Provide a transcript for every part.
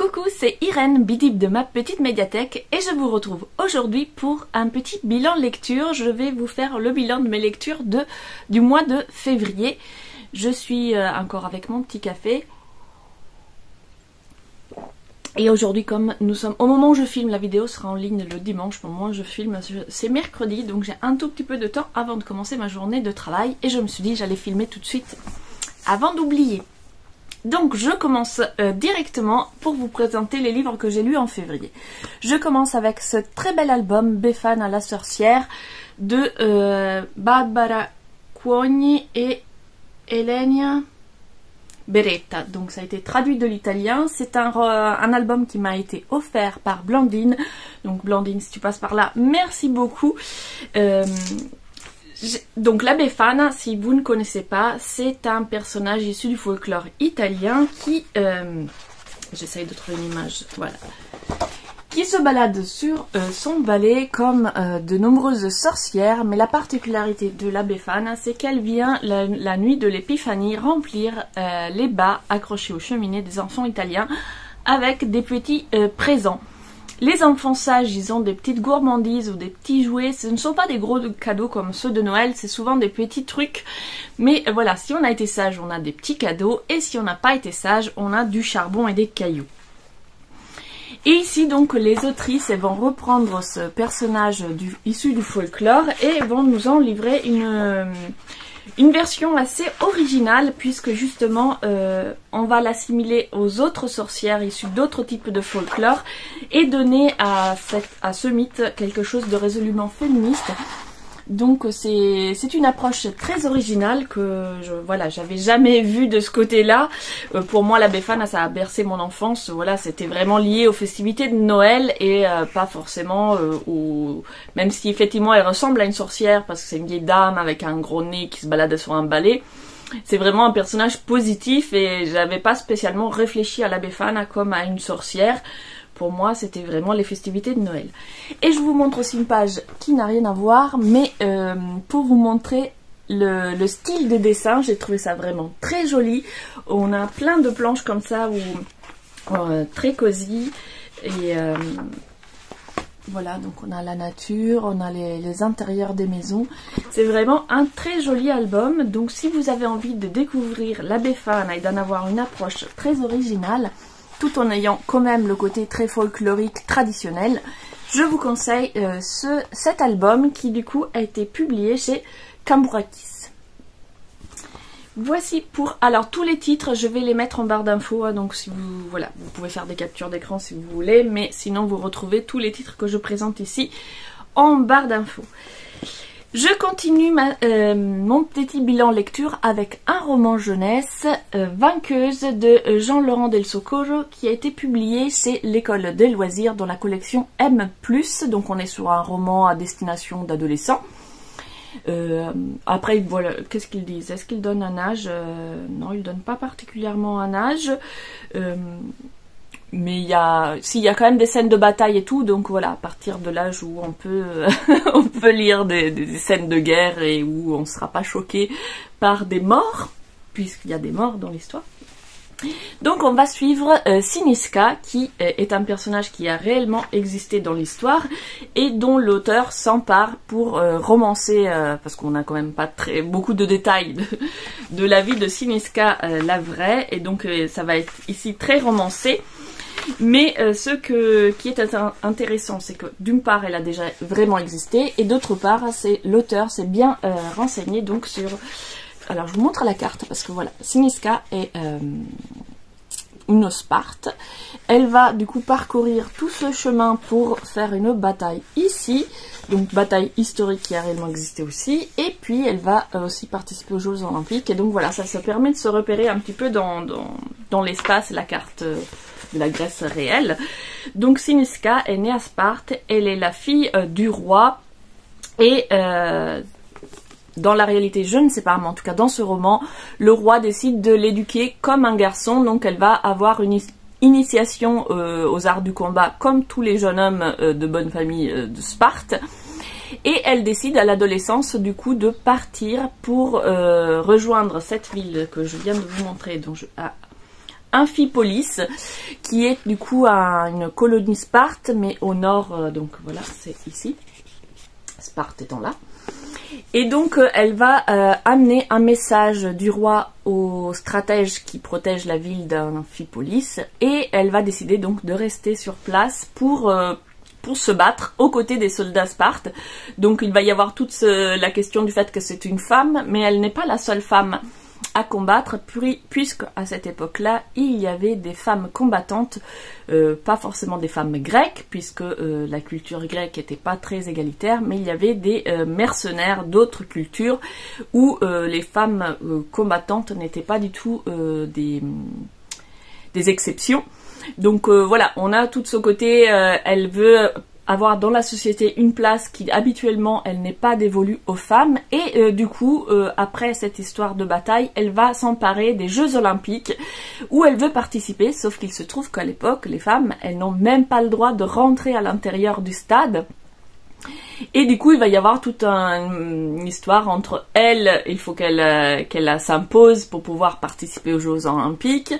Coucou, c'est Irène Bidib de ma petite médiathèque et je vous retrouve aujourd'hui pour un petit bilan lecture. Je vais vous faire le bilan de mes lectures du mois de février. Je suis encore avec mon petit café. Et aujourd'hui, comme nous sommes au moment où je filme, la vidéo sera en ligne le dimanche. Pour moi, je filme, c'est mercredi, donc j'ai un tout petit peu de temps avant de commencer ma journée de travail. Et je me suis dit j'allais filmer tout de suite avant d'oublier. Donc je commence directement pour vous présenter les livres que j'ai lus en février. Je commence avec ce très bel album Befana la sorcière de Barbara Cuogni et Elenia Beretta. Donc ça a été traduit de l'italien. C'est un album qui m'a été offert par Blandine. Donc Blandine, si tu passes par là, merci beaucoup. Donc la Befana, si vous ne connaissez pas, c'est un personnage issu du folklore italien qui, j'essaye de trouver une image, voilà, qui se balade sur son balai comme de nombreuses sorcières, mais la particularité de la Befana, c'est qu'elle vient la nuit de l'épiphanie remplir les bas accrochés aux cheminées des enfants italiens avec des petits présents. Les enfants sages, ils ont des petites gourmandises ou des petits jouets. Ce ne sont pas des gros cadeaux comme ceux de Noël, c'est souvent des petits trucs. Mais voilà, si on a été sage, on a des petits cadeaux. Et si on n'a pas été sage, on a du charbon et des cailloux. Et ici, donc, les autrices, elles vont reprendre ce personnage issu du folklore et vont nous en livrer une version assez originale, puisque justement on va l'assimiler aux autres sorcières issues d'autres types de folklore et donner à ce mythe quelque chose de résolument féministe. Donc c'est une approche très originale que voilà, j'avais jamais vue de ce côté-là. Pour moi, la Befana, ça a bercé mon enfance. Voilà, c'était vraiment lié aux festivités de Noël et pas forcément même si effectivement elle ressemble à une sorcière parce que c'est une vieille dame avec un gros nez qui se balade sur un balai. C'est vraiment un personnage positif et j'avais pas spécialement réfléchi à la Befana comme à une sorcière. Pour moi, c'était vraiment les festivités de Noël. Et je vous montre aussi une page qui n'a rien à voir, mais pour vous montrer le style de dessin, j'ai trouvé ça vraiment très joli. On a plein de planches comme ça, très cosy. Et voilà, donc on a la nature, on a les intérieurs des maisons. C'est vraiment un très joli album. Donc si vous avez envie de découvrir la Befana et d'en avoir une approche très originale, tout en ayant quand même le côté très folklorique traditionnel, je vous conseille cet album qui du coup a été publié chez Cambourakis. Voici pour... Alors tous les titres, je vais les mettre en barre d'infos, hein, donc si vous... Voilà, vous pouvez faire des captures d'écran si vous voulez, mais sinon vous retrouvez tous les titres que je présente ici en barre d'infos. Je continue mon petit bilan lecture avec un roman jeunesse, Vainqueuse de Jean-Laurent Del Socorro, qui a été publié chez l'École des loisirs dans la collection M+. Donc on est sur un roman à destination d'adolescents. Après, voilà, qu'est-ce qu'ils disent? Est-ce qu'ils donnent un âge? Non, ils ne donnent pas particulièrement un âge. Mais il y a quand même des scènes de bataille et tout, donc voilà, à partir de l'âge où on peut, on peut lire des scènes de guerre et où on ne sera pas choqué par des morts, puisqu'il y a des morts dans l'histoire. Donc on va suivre Siniska, qui est un personnage qui a réellement existé dans l'histoire et dont l'auteur s'empare pour romancer, parce qu'on n'a quand même pas beaucoup de détails de la vie de Siniska, la vraie, et donc ça va être ici très romancé. Mais qui est intéressant, c'est que d'une part, elle a déjà vraiment existé, et d'autre part, l'auteur s'est bien renseigné donc sur... Alors, je vous montre la carte, parce que voilà, Siniska est une Sparte. Elle va du coup parcourir tout ce chemin pour faire une bataille ici, donc bataille historique qui a réellement existé aussi, et puis elle va aussi participer aux Jeux Olympiques, et donc voilà, ça permet de se repérer un petit peu dans l'espace, la carte... de la Grèce réelle. Donc Siniska est née à Sparte, elle est la fille du roi et dans la réalité, je ne sais pas, mais en tout cas dans ce roman, le roi décide de l'éduquer comme un garçon, donc elle va avoir une initiation aux arts du combat comme tous les jeunes hommes de bonne famille de Sparte. Et elle décide à l'adolescence du coup de partir pour rejoindre cette ville que je viens de vous montrer, dont Amphipolis, qui est du coup une colonie Sparte, mais au nord, donc voilà, c'est ici, Sparte étant là. Et donc elle va amener un message du roi au stratège qui protège la ville d'Amphipolis, et elle va décider donc de rester sur place pour se battre aux côtés des soldats Sparte. Donc il va y avoir toute la question du fait que c'est une femme, mais elle n'est pas la seule femme à combattre, puisque à cette époque-là, il y avait des femmes combattantes, pas forcément des femmes grecques, puisque la culture grecque n'était pas très égalitaire, mais il y avait des mercenaires d'autres cultures où les femmes combattantes n'étaient pas du tout des exceptions. Donc voilà, on a tout ce côté, elle veut avoir dans la société une place qui habituellement elle n'est pas dévolue aux femmes, et du coup après cette histoire de bataille, elle va s'emparer des Jeux Olympiques où elle veut participer, sauf qu'il se trouve qu'à l'époque les femmes elles n'ont même pas le droit de rentrer à l'intérieur du stade. Et du coup, il va y avoir toute une histoire entre elle, il faut qu'elle s'impose pour pouvoir participer aux Jeux Olympiques.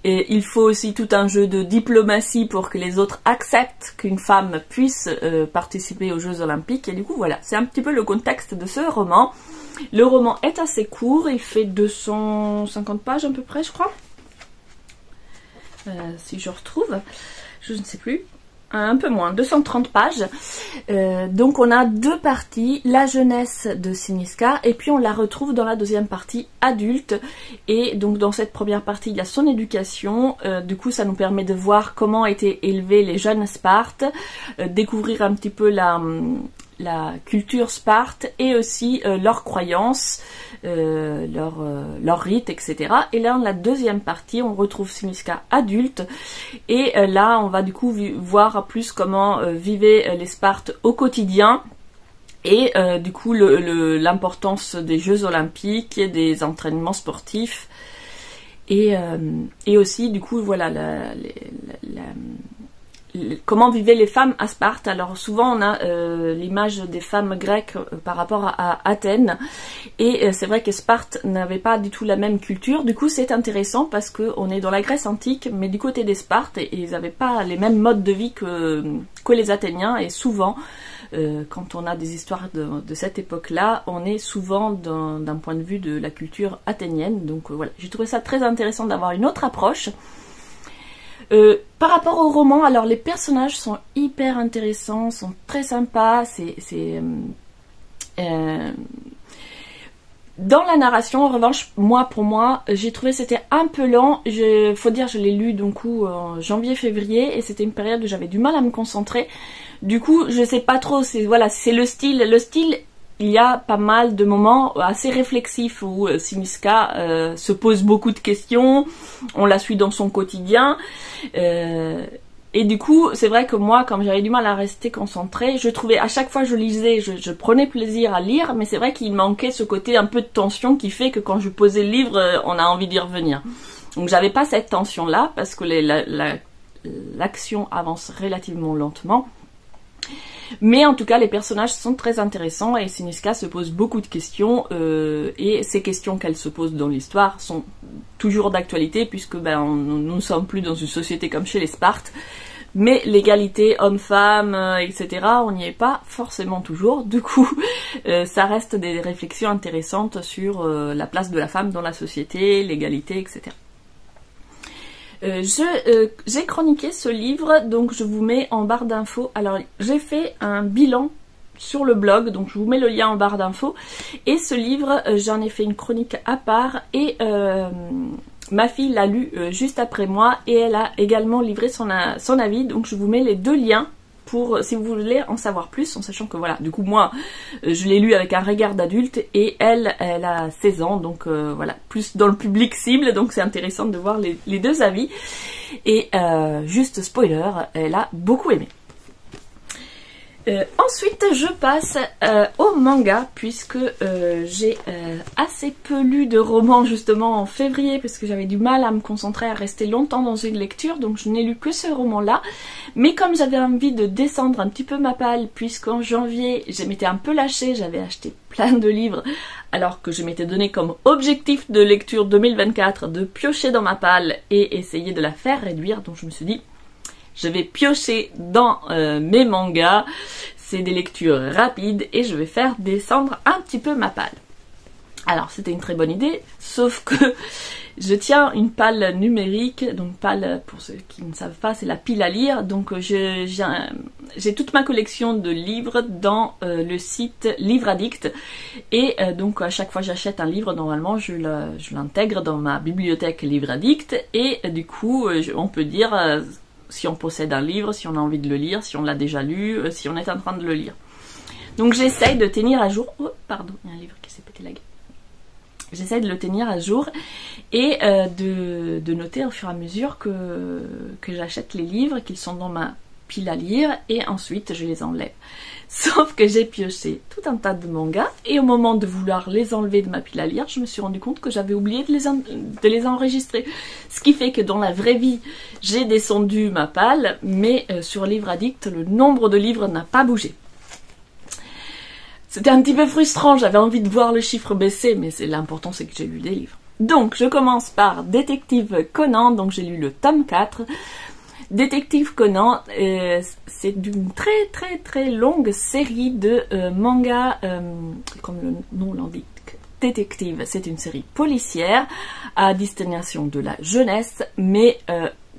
Et il faut aussi tout un jeu de diplomatie pour que les autres acceptent qu'une femme puisse participer aux Jeux Olympiques. Et du coup, voilà, c'est un petit peu le contexte de ce roman. Le roman est assez court, il fait 250 pages à peu près, je crois. Si je retrouve, je ne sais plus. Un peu moins, 230 pages. Donc on a deux parties, la jeunesse de Cynisca, et puis on la retrouve dans la deuxième partie adulte. Et donc dans cette première partie, il y a son éducation. Du coup, ça nous permet de voir comment étaient élevés les jeunes Sparte, découvrir un petit peu la culture Sparte et aussi leurs croyances, leurs rites, etc. Et là, dans la deuxième partie, on retrouve Cynisca adulte, et là, on va du coup voir plus comment vivaient les Spartes au quotidien, et du coup l'importance des Jeux Olympiques et des entraînements sportifs, et aussi du coup voilà comment vivaient les femmes à Sparte. Alors souvent on a l'image des femmes grecques par rapport à Athènes, et c'est vrai que Sparte n'avait pas du tout la même culture. Du coup c'est intéressant parce qu'on est dans la Grèce antique, mais du côté des Spartes, et ils n'avaient pas les mêmes modes de vie que les Athéniens, et souvent quand on a des histoires de cette époque-là, on est souvent d'un point de vue de la culture athénienne. Donc voilà, j'ai trouvé ça très intéressant d'avoir une autre approche. Par rapport au roman, alors les personnages sont hyper intéressants, sont très sympas, dans la narration, en revanche, pour moi, j'ai trouvé que c'était un peu lent. Faut dire, je l'ai lu donc en janvier-février, et c'était une période où j'avais du mal à me concentrer. Du coup, je sais pas trop, c'est le style. Le style, il y a pas mal de moments assez réflexifs où Cynisca se pose beaucoup de questions, on la suit dans son quotidien, et du coup c'est vrai que moi, comme j'avais du mal à rester concentrée, je trouvais à chaque fois que je lisais, je prenais plaisir à lire, mais c'est vrai qu'il manquait ce côté un peu de tension qui fait que quand je posais le livre, on a envie d'y revenir. Donc j'avais pas cette tension là, parce que l'action avance relativement lentement. Mais en tout cas, les personnages sont très intéressants, et Cynisca se pose beaucoup de questions, et ces questions qu'elle se pose dans l'histoire sont toujours d'actualité, puisque nous ne sommes plus dans une société comme chez les Spartes, mais l'égalité homme-femme, etc., on n'y est pas forcément toujours. Du coup, ça reste des réflexions intéressantes sur la place de la femme dans la société, l'égalité, etc. J'ai chroniqué ce livre, donc je vous mets en barre d'infos. Alors j'ai fait un bilan sur le blog, donc je vous mets le lien en barre d'infos. Et ce livre, j'en ai fait une chronique à part, et ma fille l'a lu juste après moi, et elle a également livré son avis. Donc je vous mets les deux liens pour si vous voulez en savoir plus, en sachant que voilà, du coup moi je l'ai lu avec un regard d'adulte, et elle a 16 ans, donc voilà, plus dans le public cible, donc c'est intéressant de voir les deux avis. Et juste spoiler, elle a beaucoup aimé. Ensuite, je passe au manga, puisque j'ai assez peu lu de romans justement en février, parce que j'avais du mal à me concentrer, à rester longtemps dans une lecture, donc je n'ai lu que ce roman-là. Mais comme j'avais envie de descendre un petit peu ma palle, puisqu'en janvier, je m'étais un peu lâchée, j'avais acheté plein de livres, alors que je m'étais donné comme objectif de lecture 2024 de piocher dans ma palle et essayer de la faire réduire, donc je me suis dit... Je vais piocher dans mes mangas, c'est des lectures rapides et je vais faire descendre un petit peu ma palle. Alors c'était une très bonne idée, sauf que je tiens une palle numérique, donc palle pour ceux qui ne savent pas c'est la pile à lire, donc j'ai toute ma collection de livres dans le site Livre Addict et donc à chaque fois que j'achète un livre normalement je l'intègre dans ma bibliothèque Livre Addict et du coup on peut dire... si on possède un livre, si on a envie de le lire, si on l'a déjà lu, si on est en train de le lire. Donc j'essaye de tenir à jour... Oh, pardon, il y a un livre qui s'est pété la gueule. J'essaye de le tenir à jour et de noter au fur et à mesure que j'achète les livres, qu'ils sont dans ma pile à lire, et ensuite je les enlève. Sauf que j'ai pioché tout un tas de mangas, et au moment de vouloir les enlever de ma pile à lire, je me suis rendu compte que j'avais oublié de les enregistrer. Ce qui fait que dans la vraie vie, j'ai descendu ma palle, mais sur Livre Addict, le nombre de livres n'a pas bougé. C'était un petit peu frustrant, j'avais envie de voir le chiffre baisser, mais l'important c'est que j'ai lu des livres. Donc, je commence par Détective Conan, donc j'ai lu le tome 4. Détective Conan, c'est d'une très longue série de mangas, comme le nom l'indique, détective. C'est une série policière à destination de la jeunesse, mais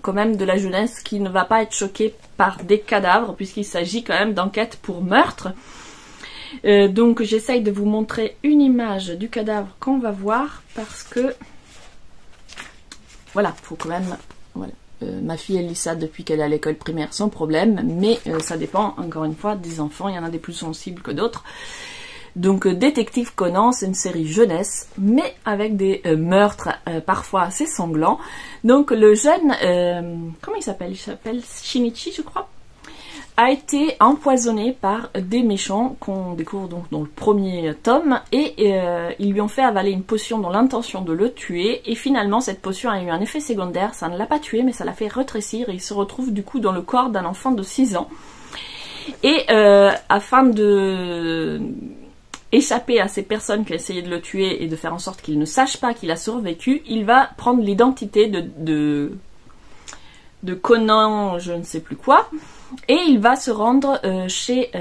quand même de la jeunesse qui ne va pas être choquée par des cadavres, puisqu'il s'agit quand même d'enquêtes pour meurtre. Donc j'essaye de vous montrer une image du cadavre qu'on va voir, parce que voilà, faut quand même... Voilà. Ma fille elle lit ça depuis qu'elle est à l'école primaire sans problème, mais ça dépend encore une fois des enfants, il y en a des plus sensibles que d'autres. Donc Détective Conan, c'est une série jeunesse, mais avec des meurtres parfois assez sanglants. Donc le jeune, comment il s'appelle Shinichi je crois, a été empoisonné par des méchants qu'on découvre donc dans le premier tome et ils lui ont fait avaler une potion dans l'intention de le tuer et finalement cette potion a eu un effet secondaire, ça ne l'a pas tué mais ça l'a fait rétrécir et il se retrouve du coup dans le corps d'un enfant de 6 ans et afin de échapper à ces personnes qui ont essayé de le tuer et de faire en sorte qu'il ne sache pas qu'il a survécu, il va prendre l'identité de Conan je ne sais plus quoi. Et il va se rendre chez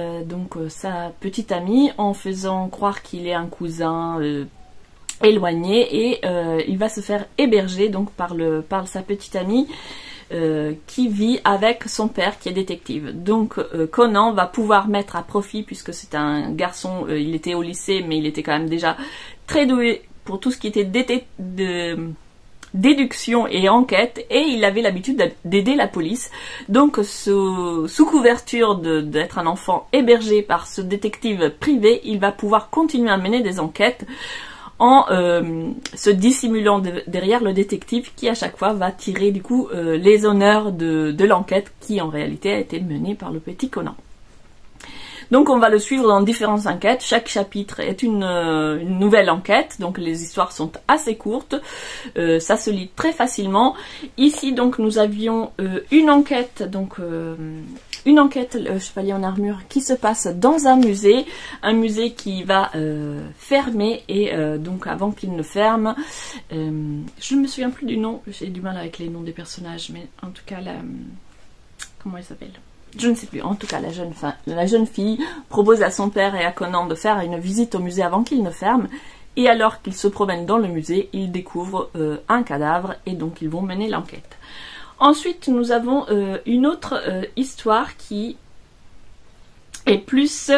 sa petite amie en faisant croire qu'il est un cousin éloigné et il va se faire héberger donc par sa petite amie qui vit avec son père qui est détective. Donc Conan va pouvoir mettre à profit, puisque c'est un garçon, il était au lycée mais il était quand même déjà très doué pour tout ce qui était déduction et enquête, et il avait l'habitude d'aider la police. Donc sous couverture d'être un enfant hébergé par ce détective privé, il va pouvoir continuer à mener des enquêtes en se dissimulant derrière le détective qui à chaque fois va tirer du coup les honneurs de l'enquête qui en réalité a été menée par le petit Conan. Donc on va le suivre dans différentes enquêtes, chaque chapitre est une nouvelle enquête, donc les histoires sont assez courtes, ça se lit très facilement. Ici donc nous avions une enquête, le chevalier en armure qui se passe dans un musée qui va fermer et donc avant qu'il ne ferme, je ne me souviens plus du nom, j'ai du mal avec les noms des personnages, mais en tout cas comment elle s'appelle ? Je ne sais plus, en tout cas la jeune fille propose à son père et à Conan de faire une visite au musée avant qu'il ne ferme, et alors qu'ils se promènent dans le musée, ils découvrent un cadavre et donc ils vont mener l'enquête. Ensuite nous avons une autre histoire qui est plus...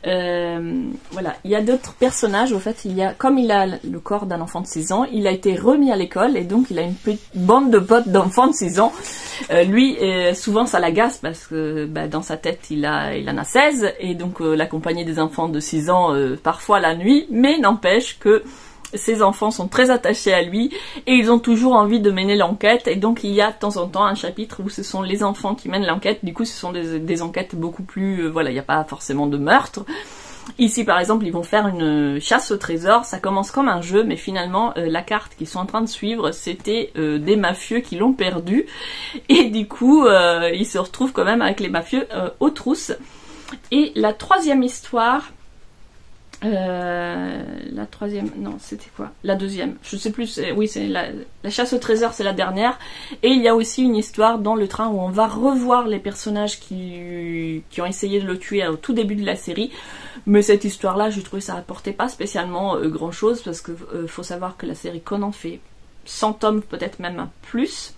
voilà, il y a d'autres personnages, au fait, comme il a le corps d'un enfant de 6 ans, il a été remis à l'école et donc il a une petite bande de potes d'enfants de 6 ans. Lui, souvent ça l'agace parce que dans sa tête il en a 16 et donc l'accompagner des enfants de 6 ans parfois la nuit, mais n'empêche que ses enfants sont très attachés à lui et ils ont toujours envie de mener l'enquête, et donc il y a de temps en temps un chapitre où ce sont les enfants qui mènent l'enquête. Du coup ce sont des enquêtes beaucoup plus, voilà, il n'y a pas forcément de meurtre. Ici par exemple ils vont faire une chasse au trésor, ça commence comme un jeu mais finalement la carte qu'ils sont en train de suivre c'était des mafieux qui l'ont perdu, et du coup ils se retrouvent quand même avec les mafieux aux trousses. Et la troisième histoire, la troisième, non c'était quoi? La deuxième, je sais plus, oui c'est la chasse au trésor, c'est la dernière. Et il y a aussi une histoire dans le train où on va revoir les personnages qui ont essayé de le tuer au tout début de la série. Mais cette histoire là, j'ai trouvé ça apportait pas spécialement grand chose, parce que faut savoir que la série Conan fait 100 tomes, peut-être même un plus.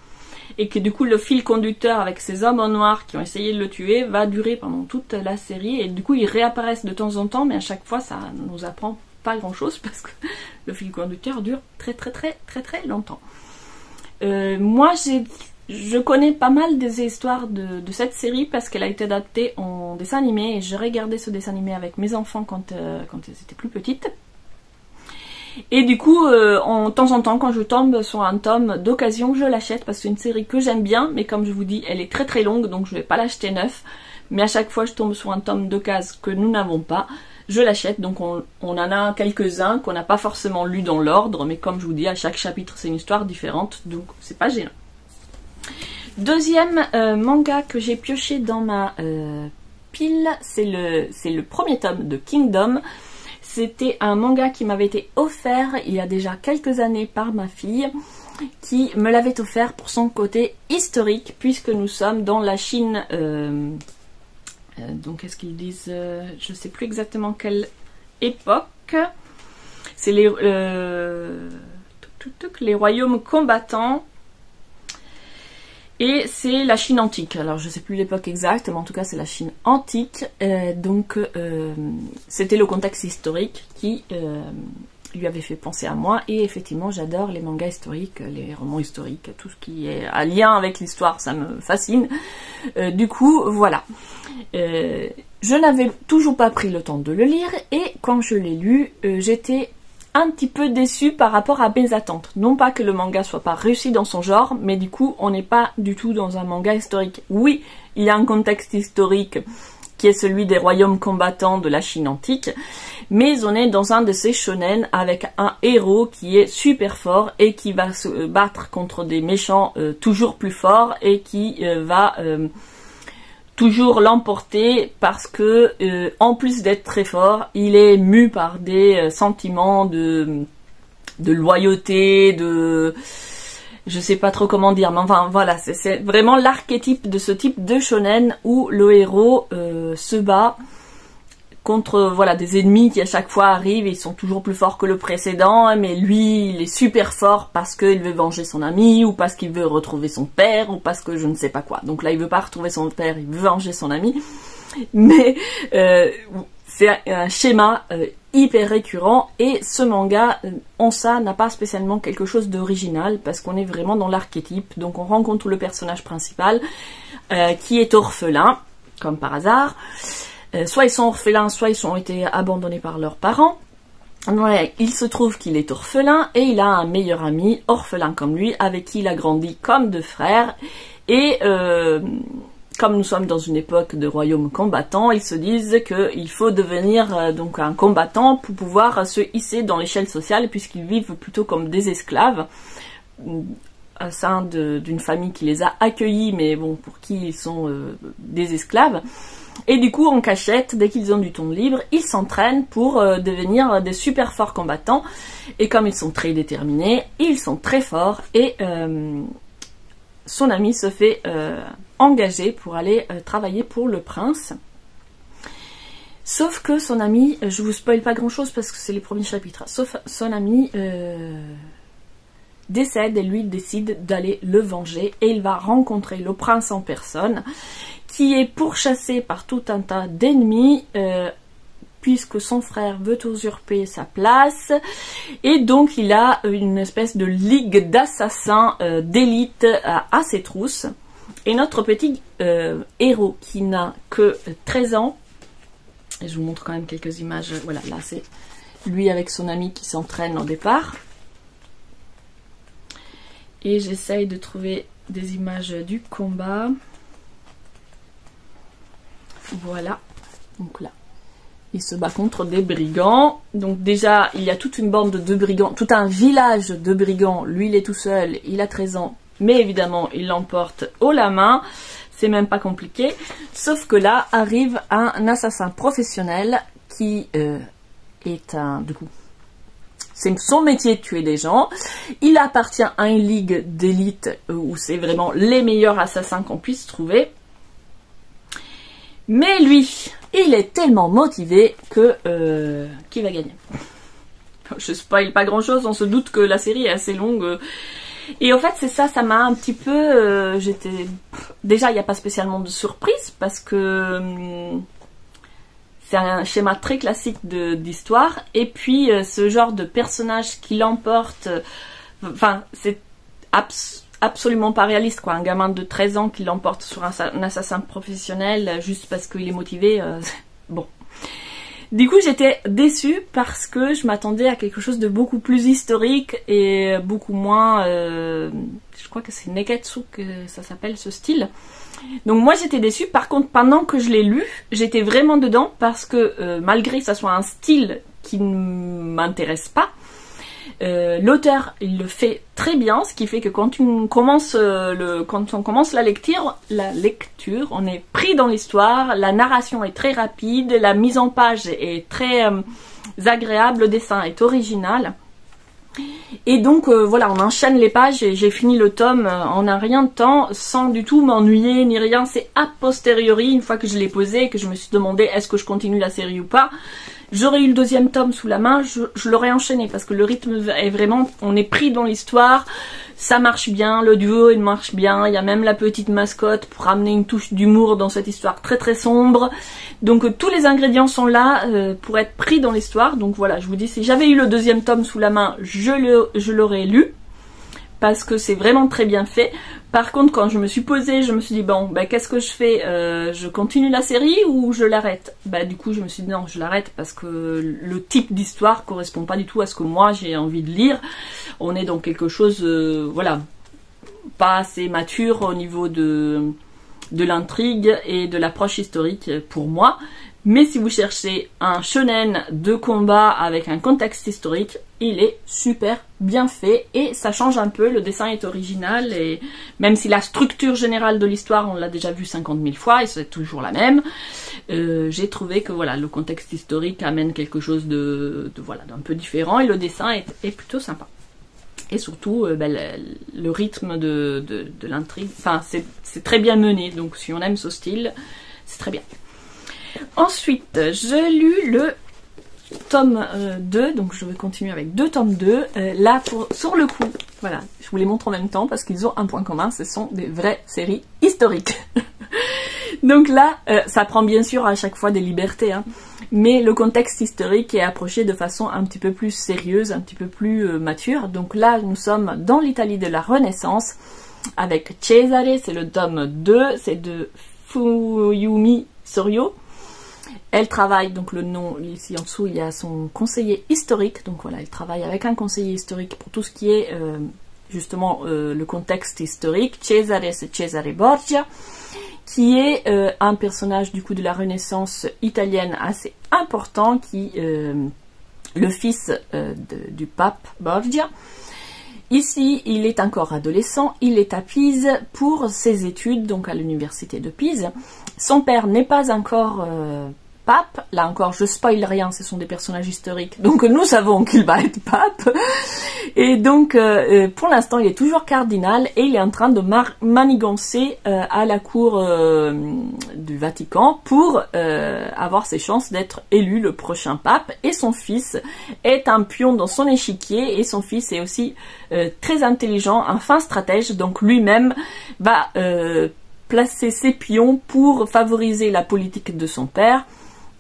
Et que du coup le fil conducteur avec ces hommes en noir qui ont essayé de le tuer va durer pendant toute la série, et du coup ils réapparaissent de temps en temps mais à chaque fois ça nous apprend pas grand chose parce que le fil conducteur dure très longtemps. Moi je connais pas mal des histoires de cette série parce qu'elle a été adaptée en dessin animé, et j'ai regardé ce dessin animé avec mes enfants quand elles étaient plus petites. Et du coup, de temps en temps, quand je tombe sur un tome d'occasion, je l'achète parce que c'est une série que j'aime bien, mais comme je vous dis, elle est très longue, donc je vais pas l'acheter neuf. Mais à chaque fois, je tombe sur un tome d'occasion que nous n'avons pas, je l'achète. Donc on en a quelques-uns qu'on n'a pas forcément lus dans l'ordre, mais comme je vous dis, à chaque chapitre, c'est une histoire différente, donc c'est pas gênant. Deuxième manga que j'ai pioché dans ma pile, c'est le premier tome de Kingdom. C'était un manga qui m'avait été offert il y a déjà quelques années par ma fille, qui me l'avait offert pour son côté historique, puisque nous sommes dans la Chine. Donc est-ce qu'ils disent, je ne sais plus exactement quelle époque. C'est les royaumes combattants. Et c'est la Chine antique. Alors je sais plus l'époque exacte, mais en tout cas c'est la Chine antique. Donc c'était le contexte historique qui lui avait fait penser à moi. Et effectivement j'adore les mangas historiques, les romans historiques, tout ce qui est à lien avec l'histoire, ça me fascine. Du coup voilà. Je n'avais toujours pas pris le temps de le lire, et quand je l'ai lu, j'étais un petit peu déçue par rapport à mes attentes. Non pas que le manga soit pas réussi dans son genre, mais du coup on n'est pas du tout dans un manga historique. Oui, il y a un contexte historique qui est celui des royaumes combattants de la Chine antique, mais on est dans un de ces shonen avec un héros qui est super fort et qui va se battre contre des méchants toujours plus forts, et qui va toujours l'emporter parce que en plus d'être très fort, il est mu par des sentiments de loyauté, de je sais pas trop comment dire, mais enfin voilà, c'est vraiment l'archétype de ce type de shonen où le héros se bat contre voilà des ennemis qui à chaque fois arrivent et ils sont toujours plus forts que le précédent, mais lui il est super fort parce qu'il veut venger son ami, ou parce qu'il veut retrouver son père, ou parce que je ne sais pas quoi. Donc là il veut pas retrouver son père, il veut venger son ami, mais c'est un schéma hyper récurrent, et ce manga en ça n'a pas spécialement quelque chose d'original parce qu'on est vraiment dans l'archétype. Donc on rencontre le personnage principal qui est orphelin comme par hasard. Soit ils sont orphelins, soit ils ont été abandonnés par leurs parents. Ouais, il se trouve qu'il est orphelin et il a un meilleur ami, orphelin comme lui, avec qui il a grandi comme deux frères. Et comme nous sommes dans une époque de royaume combattant, ils se disent qu'il faut devenir donc un combattant pour pouvoir se hisser dans l'échelle sociale, puisqu'ils vivent plutôt comme des esclaves au sein d'une famille qui les a accueillis, mais bon, pour qui ils sont des esclaves. Et du coup, en cachette, dès qu'ils ont du temps libre, ils s'entraînent pour devenir des super forts combattants. Et comme ils sont très déterminés, ils sont très forts. Et son ami se fait engager pour aller travailler pour le prince. Sauf que son ami, je vous spoil pas grand chose parce que c'est les premiers chapitres, sauf son ami décède et lui décide d'aller le venger. Et il va rencontrer le prince en personne, qui est pourchassé par tout un tas d'ennemis, puisque son frère veut usurper sa place, et donc il a une espèce de ligue d'assassins d'élite à ses trousses. Et notre petit héros, qui n'a que 13 ans, et je vous montre quand même quelques images, voilà, là c'est lui avec son ami qui s'entraîne au départ. Et j'essaye de trouver des images du combat. Voilà, donc là, il se bat contre des brigands. Donc déjà, il y a toute une bande de brigands, tout un village de brigands. Lui, il est tout seul, il a 13 ans, mais évidemment, il l'emporte haut la main. C'est même pas compliqué. Sauf que là, arrive un assassin professionnel qui est un... Du coup, c'est son métier de tuer des gens. Il appartient à une ligue d'élite où c'est vraiment les meilleurs assassins qu'on puisse trouver. Mais lui, il est tellement motivé que qu'il va gagner. Je spoil pas grand chose, on se doute que la série est assez longue. Et en fait, c'est ça, ça m'a un petit peu... Déjà, il n'y a pas spécialement de surprise parce que c'est un schéma très classique d'histoire. Et puis, ce genre de personnage qui l'emporte... Enfin, c'est absolument pas réaliste, quoi. Un gamin de 13 ans qui l'emporte sur un assassin professionnel juste parce qu'il est motivé, bon. Du coup, j'étais déçue parce que je m'attendais à quelque chose de beaucoup plus historique et beaucoup moins... je crois que c'est Neketsu que ça s'appelle, ce style. Donc moi, j'étais déçue. Par contre, pendant que je l'ai lu, j'étais vraiment dedans parce que malgré que ça soit un style qui ne m'intéresse pas, l'auteur, il le fait très bien, ce qui fait que quand on commence la lecture, on est pris dans l'histoire, la narration est très rapide, la mise en page est très agréable, le dessin est original. Et donc voilà, on enchaîne les pages et j'ai fini le tome en un rien de temps sans du tout m'ennuyer ni rien. C'est a posteriori, une fois que je l'ai posé, que je me suis demandé est-ce que je continue la série ou pas. J'aurais eu le deuxième tome sous la main, je l'aurais enchaîné parce que le rythme est vraiment, on est pris dans l'histoire, ça marche bien, le duo il marche bien, il y a même la petite mascotte pour amener une touche d'humour dans cette histoire très très sombre. Donc tous les ingrédients sont là pour être pris dans l'histoire. Donc voilà, je vous dis, si j'avais eu le deuxième tome sous la main, je l'aurais lu parce que c'est vraiment très bien fait. Par contre, quand je me suis posée, je me suis dit, bon, bah, qu'est-ce que je fais, je continue la série ou je l'arrête? Bah, du coup, je me suis dit, non, je l'arrête parce que le type d'histoire correspond pas du tout à ce que moi j'ai envie de lire. On est dans quelque chose, voilà, pas assez mature au niveau de l'intrigue et de l'approche historique pour moi. Mais si vous cherchez un shonen de combat avec un contexte historique, il est super bien fait et ça change un peu, le dessin est original et même si la structure générale de l'histoire on l'a déjà vu 50 000 fois et c'est toujours la même, j'ai trouvé que voilà, le contexte historique amène quelque chose voilà, d'un peu différent et le dessin est plutôt sympa. Et surtout, le rythme de l'intrigue, enfin c'est très bien mené, donc si on aime ce style, c'est très bien. Ensuite, j'ai lu le tome 2, donc je vais continuer avec deux tomes 2. Là, sur le coup, voilà, je vous les montre en même temps parce qu'ils ont un point commun, ce sont des vraies séries historiques. Donc là, ça prend bien sûr à chaque fois des libertés, hein, mais le contexte historique est approché de façon un petit peu plus sérieuse, un petit peu plus mature. Donc là, nous sommes dans l'Italie de la Renaissance avec Cesare, c'est le tome 2, c'est de Fuyumi Soryo. Elle travaille, donc le nom, ici en dessous, il y a son conseiller historique. Donc voilà, elle travaille avec un conseiller historique pour tout ce qui est justement le contexte historique. Cesare, c'est Cesare Borgia, qui est un personnage du coup de la Renaissance italienne assez important, qui le fils du pape Borgia. Ici, il est encore adolescent, il est à Pise pour ses études, donc à l'université de Pise. Son père n'est pas encore pape, là encore je spoil rien, ce sont des personnages historiques, donc nous savons qu'il va être pape, et donc pour l'instant il est toujours cardinal et il est en train de manigancer à la cour du Vatican pour avoir ses chances d'être élu le prochain pape, et son fils est un pion dans son échiquier, et son fils est aussi très intelligent, un fin stratège, donc lui-même va placer ses pions pour favoriser la politique de son père,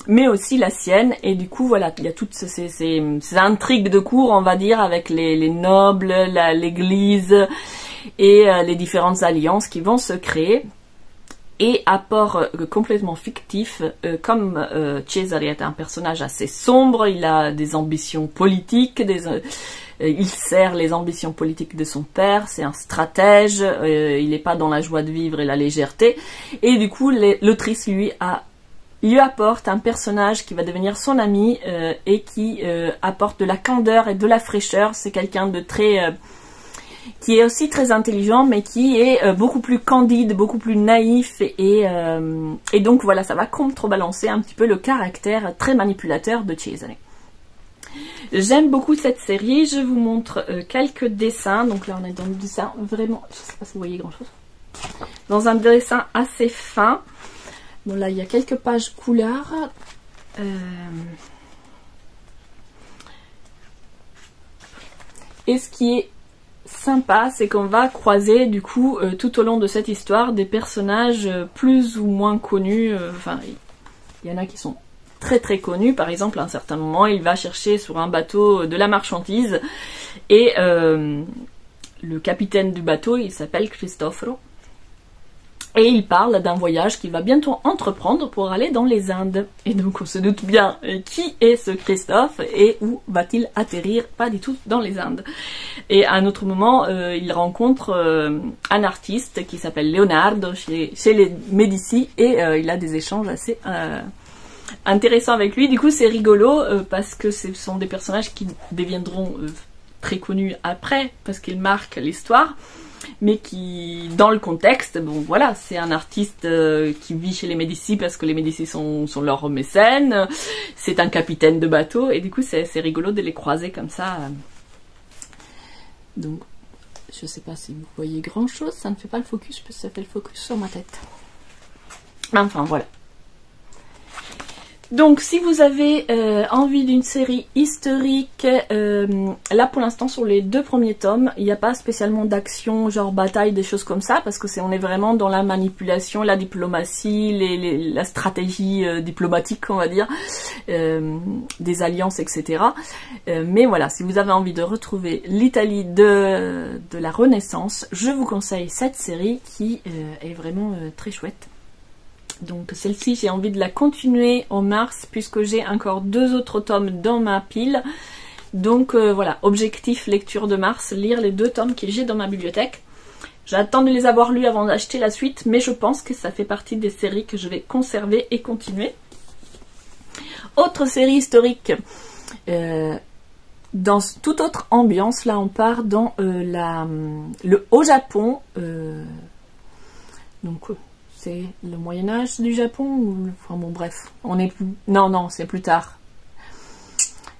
mais aussi la sienne, et du coup voilà, il y a toutes ces intrigues de cour, on va dire, avec les nobles, l'église et les différentes alliances qui vont se créer. Et apport complètement fictif, comme Cesare est un personnage assez sombre, il a des ambitions politiques, il sert les ambitions politiques de son père, c'est un stratège, il n'est pas dans la joie de vivre et la légèreté, et du coup l'autrice lui apporte un personnage qui va devenir son ami et qui apporte de la candeur et de la fraîcheur. C'est quelqu'un de très... qui est aussi très intelligent, mais qui est beaucoup plus candide, beaucoup plus naïf, et donc voilà, ça va contrebalancer un petit peu le caractère très manipulateur de Cesare. J'aime beaucoup cette série, je vous montre quelques dessins. Donc là on est dans le dessin vraiment, je sais pas si vous voyez grand chose, dans un dessin assez fin. Bon là il y a quelques pages couleurs. Et ce qui est sympa, c'est qu'on va croiser du coup tout au long de cette histoire des personnages plus ou moins connus. Enfin, il y en a qui sont très très connus. Par exemple, à un certain moment, il va chercher sur un bateau de la marchandise et le capitaine du bateau, il s'appelle Cristoforo. Et il parle d'un voyage qu'il va bientôt entreprendre pour aller dans les Indes. Et donc on se doute bien qui est ce Christophe et où va-t-il atterrir? Pas du tout dans les Indes. Et à un autre moment, il rencontre un artiste qui s'appelle Leonardo chez les Médicis et il a des échanges assez intéressants avec lui. Du coup c'est rigolo parce que ce sont des personnages qui deviendront très connus après parce qu'ils marquent l'histoire. Mais qui, dans le contexte, bon voilà, c'est un artiste qui vit chez les Médicis parce que les Médicis sont leurs mécènes, c'est un capitaine de bateau, et du coup c'est rigolo de les croiser comme ça. Donc, je sais pas si vous voyez grand chose, ça ne fait pas le focus parce que ça fait le focus sur ma tête. Enfin voilà. Donc si vous avez envie d'une série historique, là pour l'instant sur les 2 premiers tomes, il n'y a pas spécialement d'action, genre bataille, des choses comme ça, parce que on est vraiment dans la manipulation, la diplomatie, la stratégie diplomatique, on va dire, des alliances, etc. Mais voilà, si vous avez envie de retrouver l'Italie de la Renaissance, je vous conseille cette série qui est vraiment très chouette. Donc celle-ci, j'ai envie de la continuer en mars puisque j'ai encore 2 autres tomes dans ma pile. Donc voilà, objectif lecture de mars, lire les 2 tomes que j'ai dans ma bibliothèque. J'attends de les avoir lus avant d'acheter la suite, mais je pense que ça fait partie des séries que je vais conserver et continuer. Autre série historique, dans toute autre ambiance, là on part dans le Haut-Japon. Donc... c'est le Moyen-Âge du Japon ou... Enfin bon bref, on est plus... Non, c'est plus tard.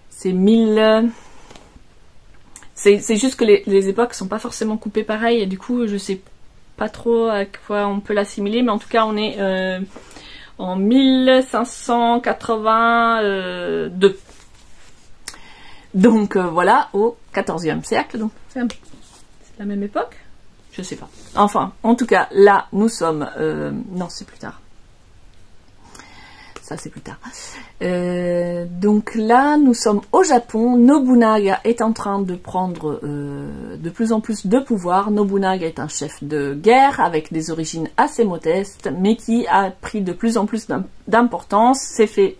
C'est 1000... C'est juste que les époques sont pas forcément coupées pareil et du coup je sais pas trop à quoi on peut l'assimiler, mais en tout cas on est en 1582. Donc voilà, au XIVe siècle, donc c'est la même époque. Je sais pas. Enfin, en tout cas, là, nous sommes... non, c'est plus tard. Ça, c'est plus tard. Donc là, nous sommes au Japon. Nobunaga est en train de prendre de plus en plus de pouvoir. Nobunaga est un chef de guerre avec des origines assez modestes, mais qui a pris de plus en plus d'importance, s'est fait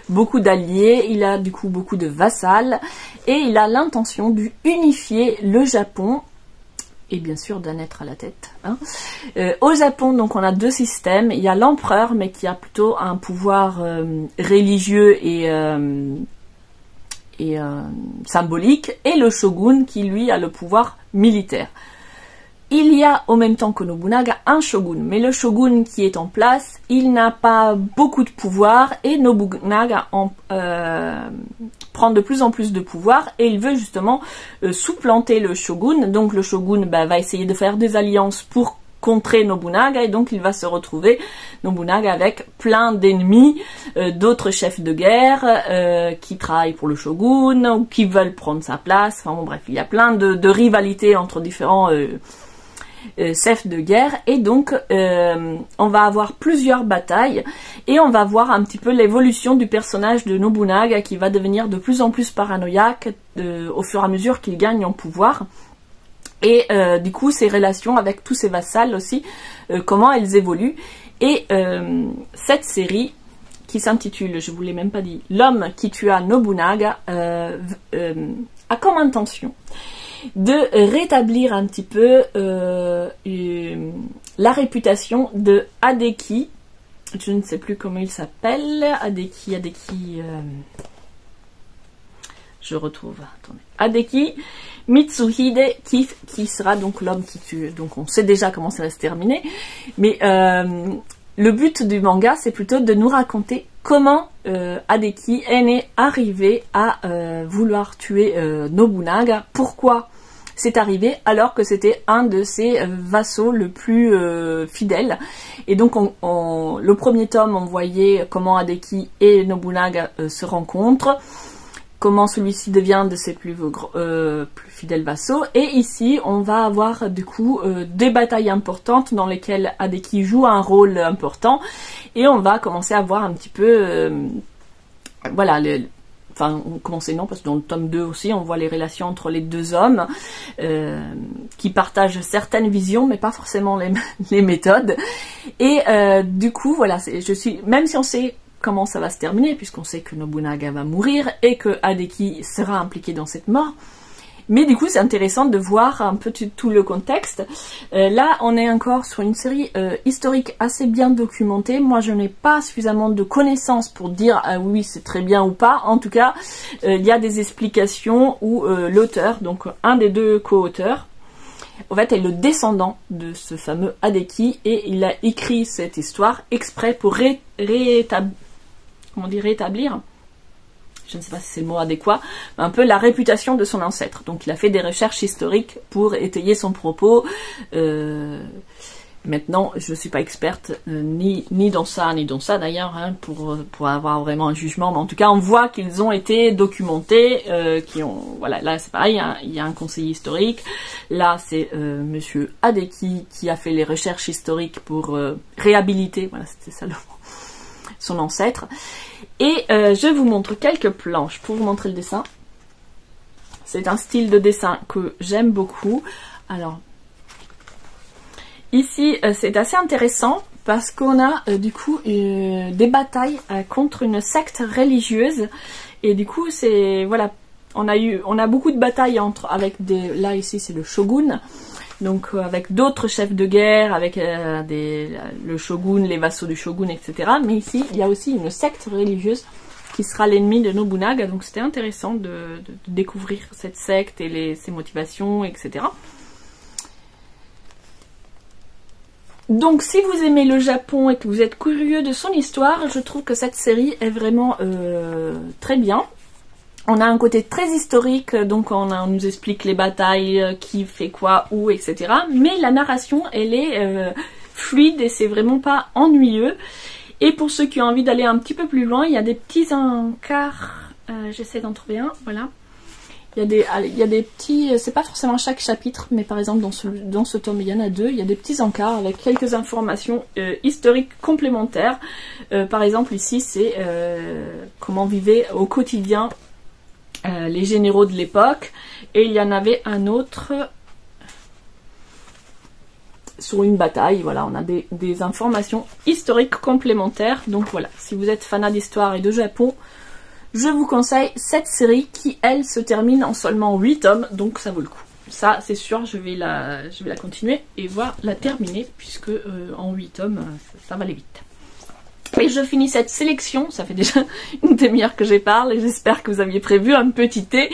beaucoup d'alliés, il a du coup beaucoup de vassals, et il a l'intention d'unifier le Japon, et bien sûr d'en être à la tête. Hein. Au Japon, donc on a 2 systèmes. Il y a l'empereur, mais qui a plutôt un pouvoir religieux et symbolique, et le shogun qui lui a le pouvoir militaire. Il y a en même temps que Nobunaga un shogun, mais le shogun qui est en place, il n'a pas beaucoup de pouvoir et Nobunaga prend de plus en plus de pouvoir et il veut justement supplanter le shogun. Donc le shogun va essayer de faire des alliances pour contrer Nobunaga et donc il va se retrouver, Nobunaga, avec plein d'ennemis, d'autres chefs de guerre qui travaillent pour le shogun ou qui veulent prendre sa place. Enfin bon bref, il y a plein de rivalités entre différents chefs de guerre et donc on va avoir plusieurs batailles et on va voir un petit peu l'évolution du personnage de Nobunaga qui va devenir de plus en plus paranoïaque au fur et à mesure qu'il gagne en pouvoir. Et du coup, ses relations avec tous ses vassals aussi, comment elles évoluent. Et cette série, qui s'intitule, je vous l'ai même pas dit, L'homme qui tua Nobunaga, a comme intention de rétablir un petit peu la réputation de Hideki. Je ne sais plus comment il s'appelle. Hideki, je retrouve, attendez. Hideki Mitsuhide, qui sera donc l'homme qui tue. Donc on sait déjà comment ça va se terminer. Mais le but du manga, c'est plutôt de nous raconter comment Hideki est arrivé à vouloir tuer Nobunaga. Pourquoi c'est arrivé alors que c'était un de ses vassaux le plus fidèle. Et donc le premier tome, on voyait comment Hideki et Nobunaga se rencontrent, comment celui-ci devient de ses plus fidèles vassaux. Et ici, on va avoir du coup des batailles importantes dans lesquelles Hideki joue un rôle important. Et on va commencer à voir un petit peu... voilà, enfin, commencer non, parce que dans le tome 2 aussi, on voit les relations entre les deux hommes qui partagent certaines visions, mais pas forcément les méthodes. Et du coup, voilà, même si on sait comment ça va se terminer, puisqu'on sait que Nobunaga va mourir et que Hideki sera impliqué dans cette mort. Mais du coup, c'est intéressant de voir un peu tout le contexte. Là, on est encore sur une série historique assez bien documentée. Moi, je n'ai pas suffisamment de connaissances pour dire ah oui, c'est très bien ou pas. En tout cas, il y a des explications où l'auteur, donc un des deux co-auteurs, en fait, est le descendant de ce fameux Hideki et il a écrit cette histoire exprès pour rétablir, je ne sais pas si c'est le mot adéquat, un peu la réputation de son ancêtre. Donc il a fait des recherches historiques pour étayer son propos. Maintenant, je ne suis pas experte ni dans ça d'ailleurs, hein, pour avoir vraiment un jugement. Mais en tout cas, on voit qu'ils ont été documentés, voilà, là c'est pareil, hein, il y a un conseiller historique. Là, c'est Monsieur Hideki qui a fait les recherches historiques pour réhabiliter, voilà, c'était ça le mot, son ancêtre. Et je vous montre quelques planches pour vous montrer le dessin. C'est un style de dessin que j'aime beaucoup. Alors, ici, c'est assez intéressant parce qu'on a du coup des batailles contre une secte religieuse. Et du coup, c'est voilà, on a beaucoup de batailles là ici c'est le shogun. Donc avec d'autres chefs de guerre, avec le shogun, les vassaux du shogun, etc. Mais ici, il y a aussi une secte religieuse qui sera l'ennemi de Nobunaga. Donc c'était intéressant de découvrir cette secte et ses motivations, etc. Donc si vous aimez le Japon et que vous êtes curieux de son histoire, je trouve que cette série est vraiment très bien. On a un côté très historique, donc on nous explique les batailles, qui fait quoi, où, etc. Mais la narration, elle est fluide et c'est vraiment pas ennuyeux. Et pour ceux qui ont envie d'aller un petit peu plus loin, il y a des petits encarts. J'essaie d'en trouver un, voilà. Il y a des petits, c'est pas forcément chaque chapitre, mais par exemple dans ce tome, il y en a 2, il y a des petits encarts avec quelques informations historiques complémentaires. Par exemple ici, c'est comment vivaient au quotidien les généraux de l'époque, et il y en avait un autre sur une bataille. Voilà, on a des informations historiques complémentaires. Donc voilà, si vous êtes fanat d'histoire et de Japon, je vous conseille cette série qui, elle, se termine en seulement 8 tomes, donc ça vaut le coup. Ça, c'est sûr, je vais la continuer et voir la terminer, puisque en 8 tomes, ça va aller vite. Et je finis cette sélection, ça fait déjà une demi-heure que je parle et j'espère que vous aviez prévu un petit thé.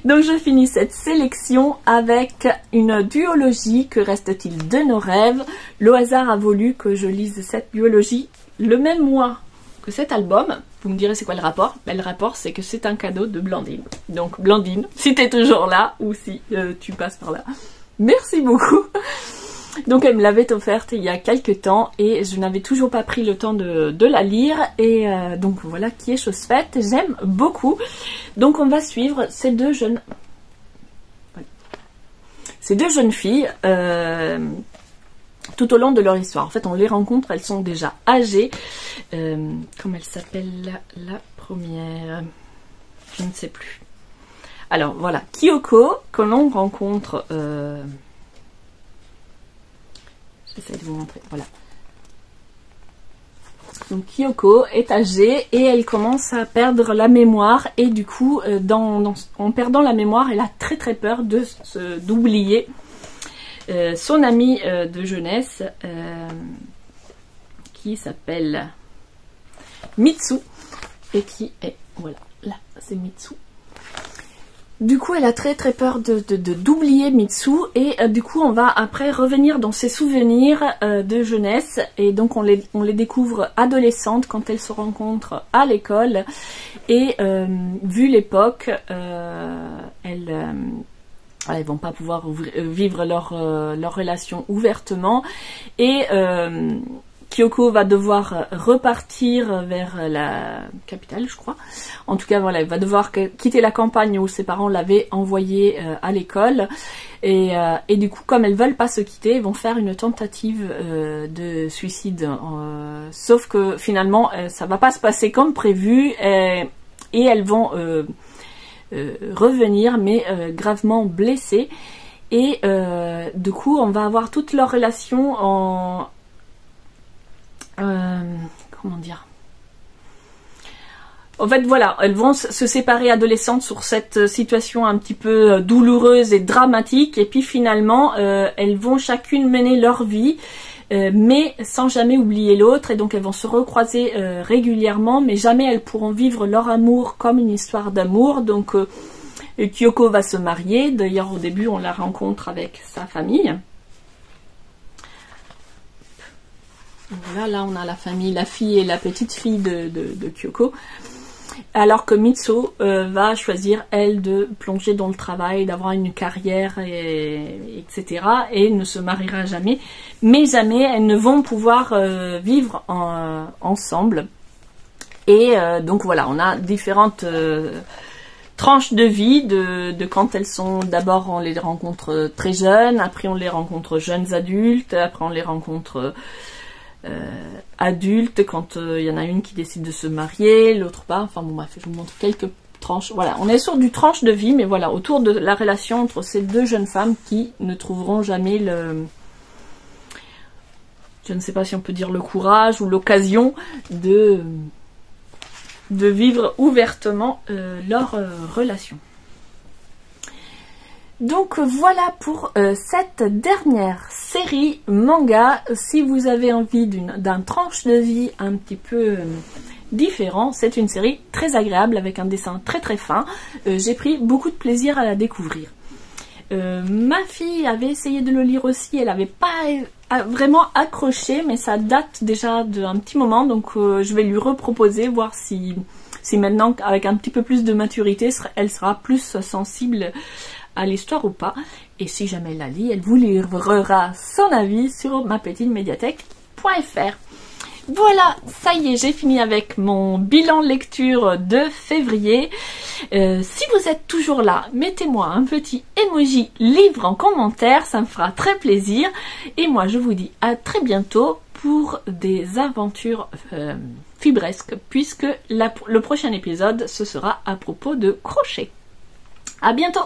Donc je finis cette sélection avec une duologie, que reste-t-il de nos rêves. Le hasard a voulu que je lise cette duologie le même mois que cet album. Vous me direz c'est quoi le rapport? Ben, le rapport c'est que c'est un cadeau de Blandine. Donc Blandine, si t'es toujours là ou si tu passes par là, merci beaucoup. Donc elle me l'avait offerte il y a quelques temps et je n'avais toujours pas pris le temps de la lire. Et donc voilà qui est chose faite, j'aime beaucoup. Donc on va suivre ces deux jeunes filles tout au long de leur histoire. En fait on les rencontre, elles sont déjà âgées. Comment elle s'appelle la première? Je ne sais plus. Alors voilà, Kyoko, que l'on rencontre... J'essaie de vous montrer, voilà. Donc Kyoko est âgée et elle commence à perdre la mémoire et du coup, en perdant la mémoire, elle a très très peur d'oublier son amie de jeunesse qui s'appelle Mitsu et qui est, voilà, là c'est Mitsu. Du coup, elle a très très peur d'oublier Mitsu et du coup, on va après revenir dans ses souvenirs de jeunesse et donc on les découvre adolescentes quand elles se rencontrent à l'école et vu l'époque, elles vont pas pouvoir vivre leur relation ouvertement et Kyoko va devoir repartir vers la capitale, je crois. En tout cas, voilà, elle va devoir quitter la campagne où ses parents l'avaient envoyée à l'école. Et du coup, comme elles veulent pas se quitter, elles vont faire une tentative de suicide. Sauf que finalement, ça va pas se passer comme prévu. Et elles vont revenir, mais gravement blessées. Et du coup, on va avoir toute leur relation en... comment dire, en fait voilà, elles vont se séparer adolescentes sur cette situation un petit peu douloureuse et dramatique et puis finalement elles vont chacune mener leur vie mais sans jamais oublier l'autre et donc elles vont se recroiser régulièrement mais jamais elles pourront vivre leur amour comme une histoire d'amour. Donc Kyoko va se marier, d'ailleurs au début on la rencontre avec sa famille. Voilà, là on a la famille, la fille et la petite fille de Kyoko. Alors que Mitsu va choisir, elle, de plonger dans le travail, d'avoir une carrière, etc. Et ne se mariera jamais. Mais jamais elles ne vont pouvoir vivre ensemble. Et donc voilà, on a différentes tranches de vie de quand elles sont... D'abord on les rencontre très jeunes, après on les rencontre jeunes adultes, après on les rencontre... adultes quand il y en a une qui décide de se marier, l'autre pas, enfin bon bref, je vous montre quelques tranches, voilà, on est sur du tranche de vie, mais voilà, autour de la relation entre ces deux jeunes femmes qui ne trouveront jamais je ne sais pas si on peut dire le courage ou l'occasion de vivre ouvertement leur relation. Donc voilà pour cette dernière série manga. Si vous avez envie d'un tranche de vie un petit peu différent, c'est une série très agréable avec un dessin très très fin. J'ai pris beaucoup de plaisir à la découvrir. Ma fille avait essayé de le lire aussi, elle n'avait pas vraiment accroché, mais ça date déjà d'un petit moment, donc je vais lui reproposer, voir si maintenant, avec un petit peu plus de maturité, elle sera plus sensible à l'histoire ou pas, et si jamais elle la lit, elle vous livrera son avis sur mapetitemédiathèque.fr. Voilà, ça y est, j'ai fini avec mon bilan lecture de février. Si vous êtes toujours là, mettez-moi un petit emoji livre en commentaire, ça me fera très plaisir. Et moi, je vous dis à très bientôt pour des aventures fibresques, puisque le prochain épisode, ce sera à propos de crochet. À bientôt!